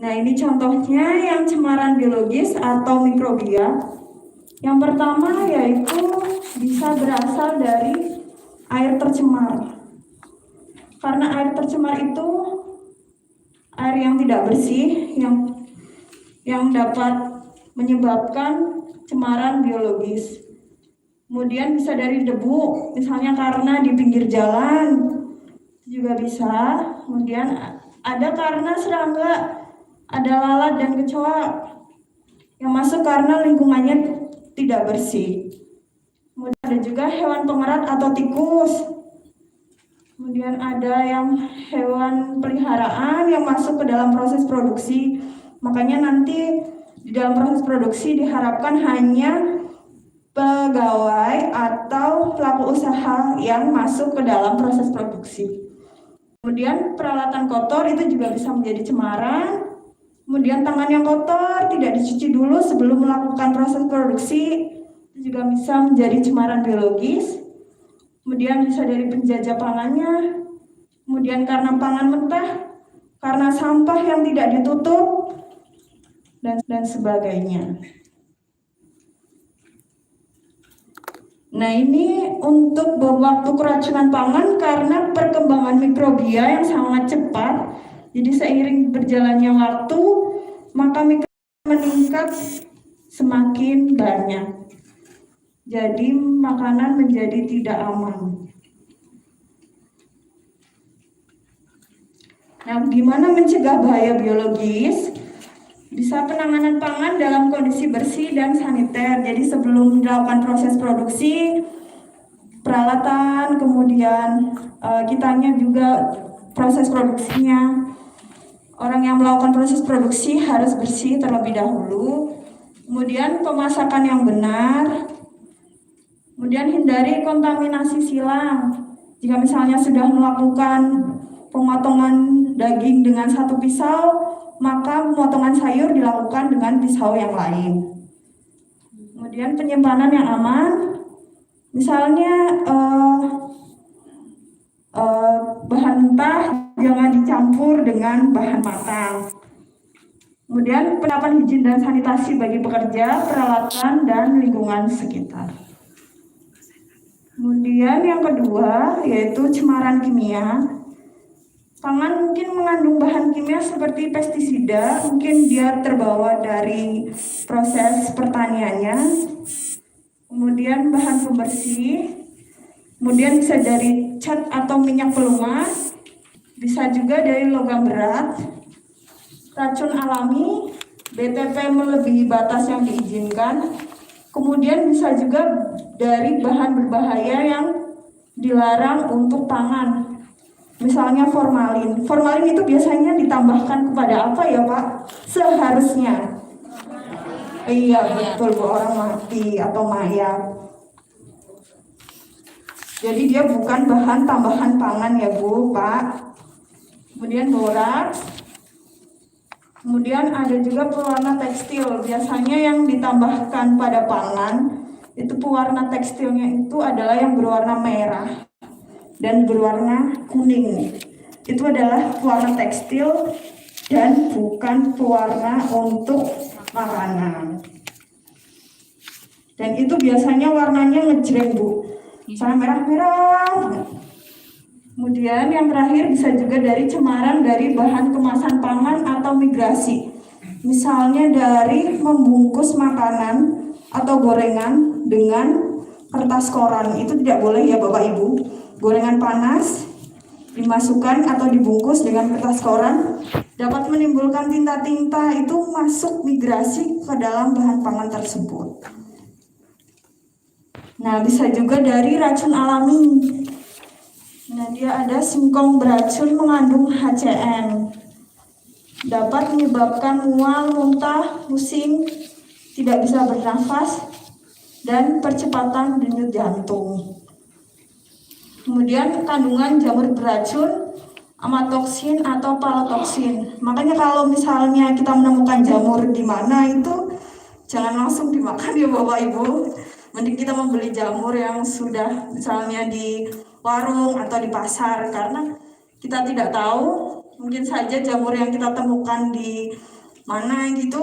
Nah, ini contohnya yang cemaran biologis atau mikrobia. Yang pertama yaitu bisa berasal dari air tercemar. Karena air tercemar itu air yang tidak bersih yang dapat menyebabkan cemaran biologis. Kemudian bisa dari debu, misalnya karena di pinggir jalan juga bisa. Kemudian ada karena serangga, ada lalat dan kecoa yang masuk karena lingkungannya tidak bersih. Kemudian ada juga hewan pengerat atau tikus. Kemudian ada yang hewan peliharaan yang masuk ke dalam proses produksi. Makanya nanti di dalam proses produksi diharapkan hanya pegawai atau pelaku usaha yang masuk ke dalam proses produksi. Kemudian peralatan kotor itu juga bisa menjadi cemaran. Kemudian tangan yang kotor tidak dicuci dulu sebelum melakukan proses produksi itu juga bisa menjadi cemaran biologis. Kemudian bisa dari penjajah pangannya. Kemudian karena pangan mentah, karena sampah yang tidak ditutup, dan sebagainya. Nah, ini untuk waktu keracunan pangan karena perkembangan mikrobia yang sangat cepat. Jadi seiring berjalannya waktu, maka mikrobia meningkat semakin banyak. Jadi makanan menjadi tidak aman. Nah, gimana mencegah bahaya biologis? Bisa penanganan pangan dalam kondisi bersih dan saniter. Jadi sebelum dilakukan proses produksi, peralatan, kemudian kitanya juga proses produksinya. Orang yang melakukan proses produksi harus bersih terlebih dahulu. Kemudian pemasakan yang benar. Kemudian hindari kontaminasi silang. Jika misalnya sudah melakukan pemotongan daging dengan satu pisau, maka pemotongan sayur dilakukan dengan pisau yang lain. Kemudian penyimpanan yang aman, misalnya bahan mentah jangan dicampur dengan bahan matang. Kemudian penerapan higien dan sanitasi bagi pekerja, peralatan, dan lingkungan sekitar. Kemudian yang kedua yaitu cemaran kimia. Pangan mungkin mengandung bahan kimia seperti pestisida, mungkin dia terbawa dari proses pertaniannya. Kemudian bahan pembersih, kemudian bisa dari cat atau minyak pelumas, bisa juga dari logam berat, racun alami, BTP melebihi batas yang diizinkan, kemudian bisa juga dari bahan berbahaya yang dilarang untuk pangan. Misalnya formalin. Formalin itu biasanya ditambahkan kepada apa ya Pak? Seharusnya. Iya betul Bu, orang mati atau mayat. Jadi dia bukan bahan tambahan pangan ya Bu, Pak. Kemudian boraks. Kemudian ada juga pewarna tekstil. Biasanya yang ditambahkan pada pangan itu pewarna tekstilnya itu adalah yang berwarna merah dan berwarna kuning. Itu adalah pewarna tekstil dan bukan pewarna untuk makanan. Dan itu biasanya warnanya ngejreng Bu, misalnya merah-merah. Kemudian yang terakhir bisa juga dari cemaran dari bahan kemasan pangan atau migrasi. Misalnya dari membungkus makanan atau gorengan dengan kertas koran. Itu tidak boleh ya Bapak Ibu. Gorengan panas dimasukkan atau dibungkus dengan kertas koran dapat menimbulkan tinta-tinta itu masuk migrasi ke dalam bahan pangan tersebut. Nah, bisa juga dari racun alami. Nah, dia ada singkong beracun mengandung HCN. Dapat menyebabkan mual, muntah, pusing, tidak bisa bernafas, dan percepatan denyut jantung. Kemudian kandungan jamur beracun, amatoksin atau palotoksin. Makanya kalau misalnya kita menemukan jamur di mana itu jangan langsung dimakan ya Bapak Ibu. Mending kita membeli jamur yang sudah misalnya di warung atau di pasar, karena kita tidak tahu Mungkin saja jamur yang kita temukan di mana gitu